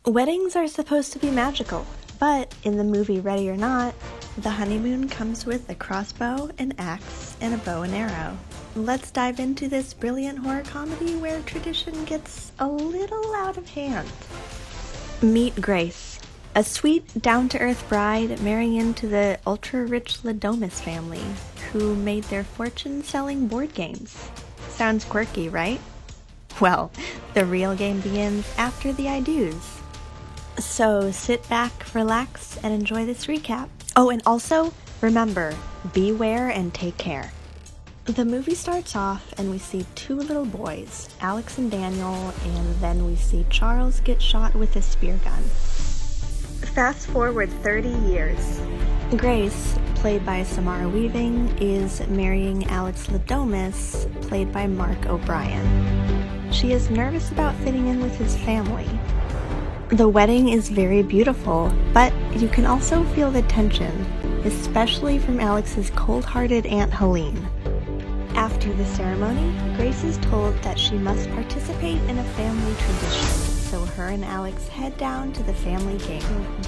Weddings are supposed to be magical, but in the movie Ready or Not, the honeymoon comes with a crossbow, an axe, and a bow and arrow. Let's dive into this brilliant horror comedy where tradition gets a little out of hand. Meet Grace, a sweet, down-to-earth bride marrying into the ultra-rich Ladomus family, who made their fortune selling board games. Sounds quirky, right? Well, the real game begins after the I do's. So sit back, relax, and enjoy this recap. Oh, and also, remember, beware and take care. The movie starts off and we see two little boys, Alex and Daniel, and then we see Charles get shot with a spear gun. Fast forward 30 years. Grace, played by Samara Weaving, is marrying Alex Ladomus, played by Mark O'Brien. She is nervous about fitting in with his family. The wedding is very beautiful, but you can also feel the tension, especially from Alex's cold-hearted Aunt Helene. After the ceremony, Grace is told that she must participate in a family tradition, so her and Alex head down to the family game room.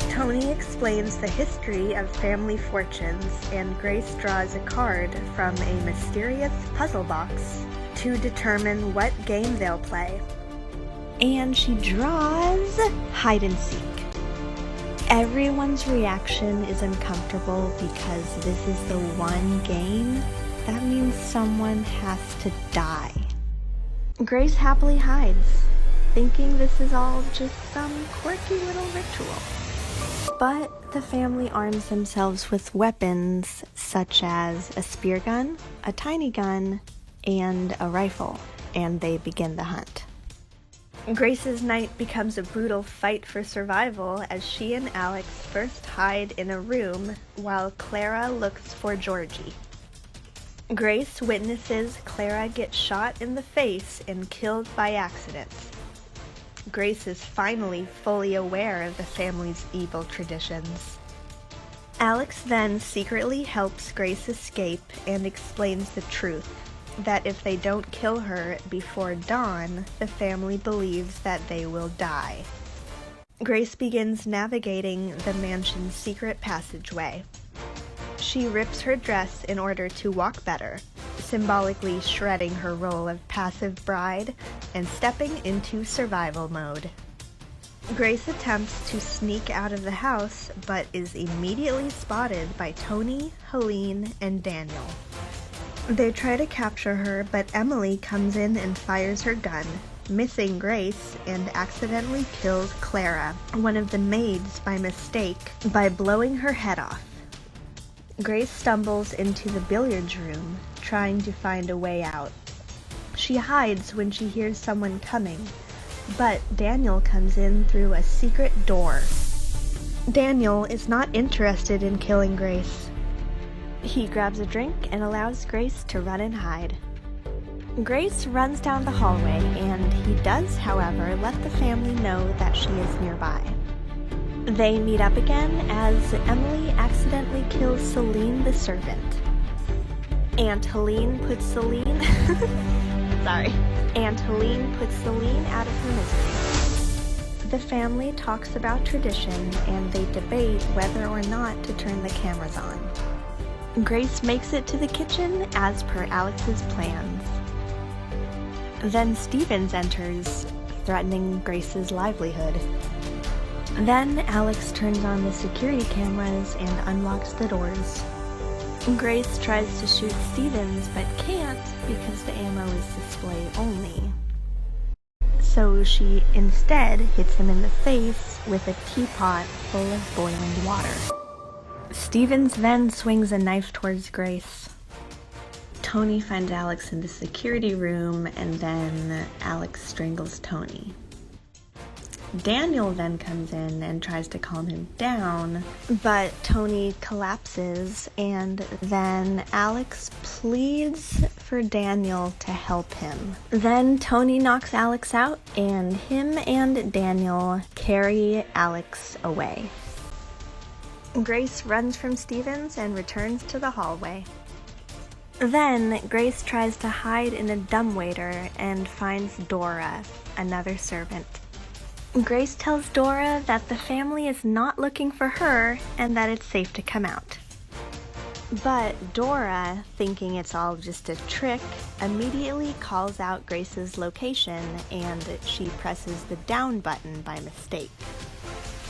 Tony explains the history of family fortunes, and Grace draws a card from a mysterious puzzle box to determine what game they'll play. And she draws hide and seek. Everyone's reaction is uncomfortable because this is the one game that means someone has to die. Grace happily hides, thinking this is all just some quirky little ritual. But the family arms themselves with weapons such as a spear gun, a tiny gun, and a rifle, and they begin the hunt. Grace's night becomes a brutal fight for survival as she and Alex first hide in a room while Clara looks for Georgie. Grace witnesses Clara get shot in the face and killed by accident. Grace is finally fully aware of the family's evil traditions. Alex then secretly helps Grace escape and explains the truth, that if they don't kill her before dawn, the family believes that they will die. Grace begins navigating the mansion's secret passageway. She rips her dress in order to walk better, symbolically shredding her role of passive bride and stepping into survival mode. Grace attempts to sneak out of the house, but is immediately spotted by Tony, Helene, and Daniel. They try to capture her, but Emily comes in and fires her gun, missing Grace, and accidentally kills Clara, one of the maids, by mistake, by blowing her head off. Grace stumbles into the billiards room, trying to find a way out. She hides when she hears someone coming, but Daniel comes in through a secret door. Daniel is not interested in killing Grace. He grabs a drink and allows Grace to run and hide. Grace runs down the hallway, and he does, however, let the family know that she is nearby. They meet up again as Emily accidentally kills Celine the servant. Aunt Helene puts Celine out of her misery. The family talks about tradition, and they debate whether or not to turn the cameras on. Grace makes it to the kitchen as per Alex's plans. Then Stevens enters, threatening Grace's livelihood. Then Alex turns on the security cameras and unlocks the doors. Grace tries to shoot Stevens but can't because the ammo is display only. So she instead hits him in the face with a teapot full of boiling water. Stevens then swings a knife towards Grace. Tony finds Alex in the security room, and then Alex strangles Tony. Daniel then comes in and tries to calm him down, but Tony collapses, and then Alex pleads for Daniel to help him. Then Tony knocks Alex out, and him and Daniel carry Alex away. Grace runs from Stevens and returns to the hallway. Then Grace tries to hide in a dumbwaiter and finds Dora, another servant. Grace tells Dora that the family is not looking for her and that it's safe to come out. But Dora, thinking it's all just a trick, immediately calls out Grace's location and she presses the down button by mistake.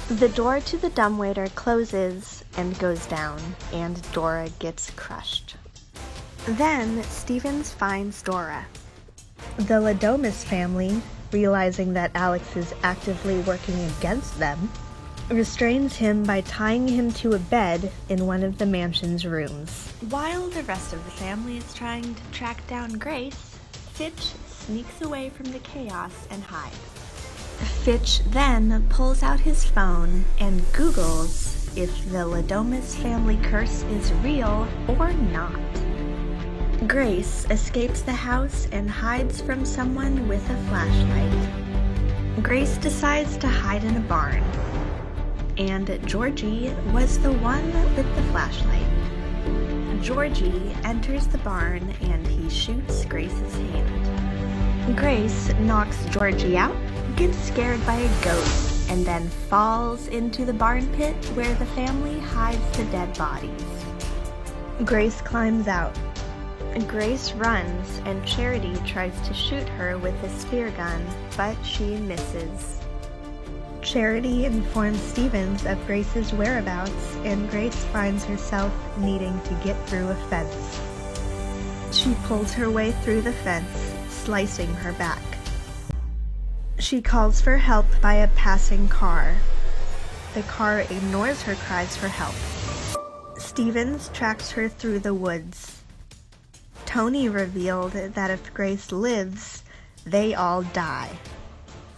The door to the dumbwaiter closes and goes down, and Dora gets crushed. Then Stevens finds Dora. The Ladomas family, realizing that Alex is actively working against them, restrains him by tying him to a bed in one of the mansion's rooms. While the rest of the family is trying to track down Grace, Fitch sneaks away from the chaos and hides. Fitch then pulls out his phone and Googles if the Ladomas family curse is real or not. Grace escapes the house and hides from someone with a flashlight. Grace decides to hide in a barn, and Georgie was the one with the flashlight. Georgie enters the barn and he shoots Grace's hand. Grace knocks Georgie out, gets scared by a goat, and then falls into the barn pit where the family hides the dead bodies. Grace climbs out. Grace runs, and Charity tries to shoot her with a spear gun, but she misses. Charity informs Stevens of Grace's whereabouts, and Grace finds herself needing to get through a fence. She pulls her way through the fence, slicing her back. She calls for help by a passing car. The car ignores her cries for help. Stevens tracks her through the woods. Tony revealed that if Grace lives, they all die.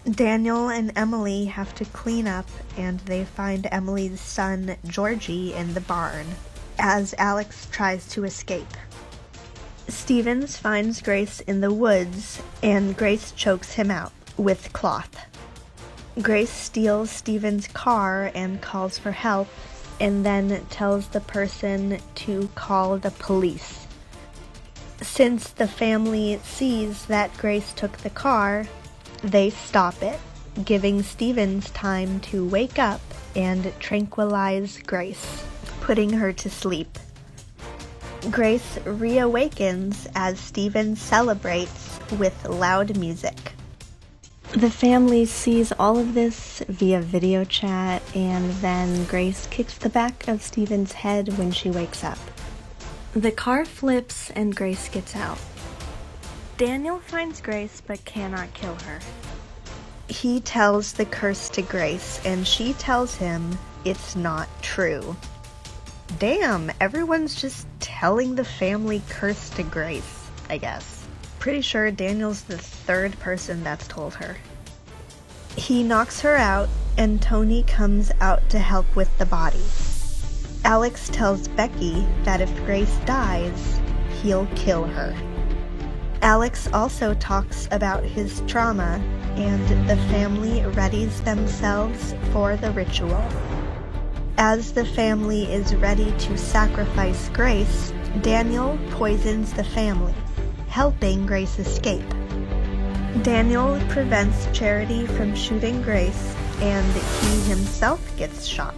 Daniel and Emily have to clean up, and they find Emily's son, Georgie, in the barn, as Alex tries to escape. Stevens finds Grace in the woods, and Grace chokes him out with cloth. Grace steals Stevens' car and calls for help, and then tells the person to call the police. Since the family sees that Grace took the car, they stop it, giving Stevens time to wake up and tranquilize Grace, putting her to sleep. Grace reawakens as Stevens celebrates with loud music. The family sees all of this via video chat, and then Grace kicks the back of Stevens' head when she wakes up. The car flips and Grace gets out. Daniel finds Grace but cannot kill her. He tells the curse to Grace, and she tells him it's not true. Damn, everyone's just telling the family curse to Grace, I guess. Pretty sure Daniel's the third person that's told her. He knocks her out, and Tony comes out to help with the body. Alex tells Becky that if Grace dies, he'll kill her. Alex also talks about his trauma, and the family readies themselves for the ritual. As the family is ready to sacrifice Grace, Daniel poisons the family, helping Grace escape. Daniel prevents Charity from shooting Grace, and he himself gets shot.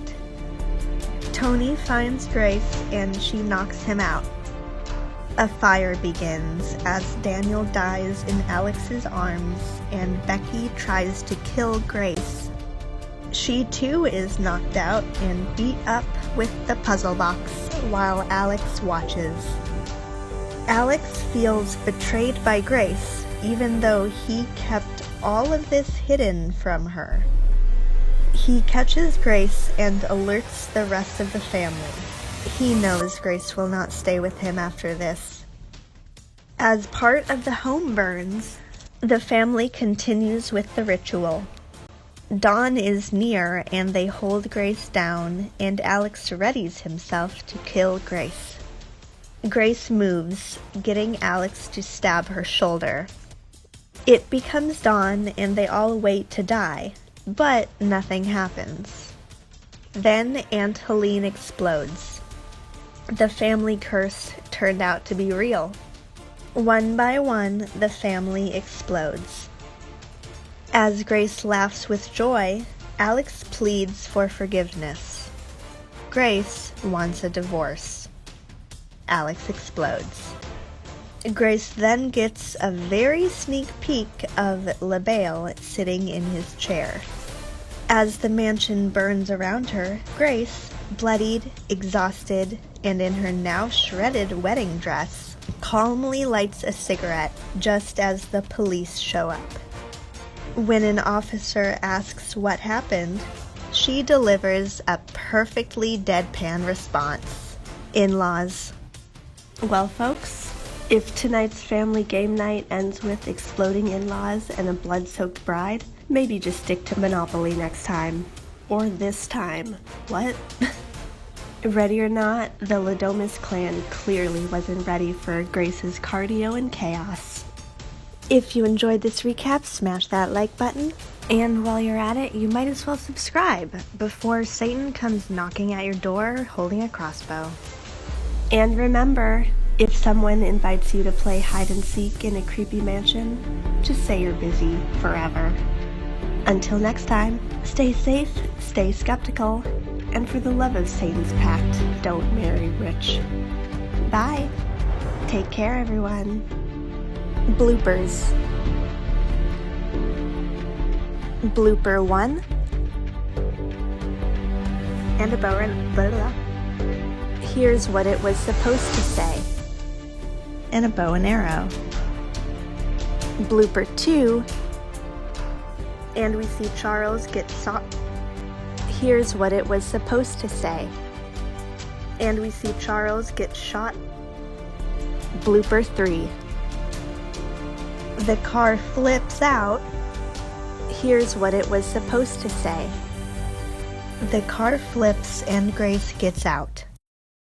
Tony finds Grace and she knocks him out. A fire begins as Daniel dies in Alex's arms and Becky tries to kill Grace. She too is knocked out and beat up with the puzzle box while Alex watches. Alex feels betrayed by Grace, even though he kept all of this hidden from her. He catches Grace and alerts the rest of the family. He knows Grace will not stay with him after this. As part of the home burns, the family continues with the ritual. Dawn is near and they hold Grace down, and Alex readies himself to kill Grace. Grace moves, getting Alex to stab her shoulder. It becomes dawn and they all wait to die, but nothing happens. Then Aunt Helene explodes. The family curse turned out to be real. One by one, the family explodes. As Grace laughs with joy, Alex pleads for forgiveness. Grace wants a divorce. Alex explodes. Grace then gets a very sneak peek of LaBelle sitting in his chair. As the mansion burns around her, Grace, bloodied, exhausted, and in her now shredded wedding dress, calmly lights a cigarette just as the police show up. When an officer asks what happened, she delivers a perfectly deadpan response. In-laws. Well, folks, if tonight's family game night ends with exploding in-laws and a blood-soaked bride, maybe just stick to Monopoly next time. Or this time. What? Ready or not, the Ladomus clan clearly wasn't ready for Grace's cardio and chaos. If you enjoyed this recap, smash that like button. And while you're at it, you might as well subscribe before Satan comes knocking at your door holding a crossbow. And remember, if someone invites you to play hide and seek in a creepy mansion, just say you're busy forever. Until next time, stay safe, stay skeptical, and for the love of Satan's pact, don't marry rich. Bye. Take care, everyone. Bloopers. Blooper 1. And a bow and blah, blah. Here's what it was supposed to say. And a bow and arrow. Blooper 2. And we see Charles get shot. Here's what it was supposed to say. And we see Charles get shot. Blooper 3. The car flips out. Here's what it was supposed to say. The car flips and Grace gets out.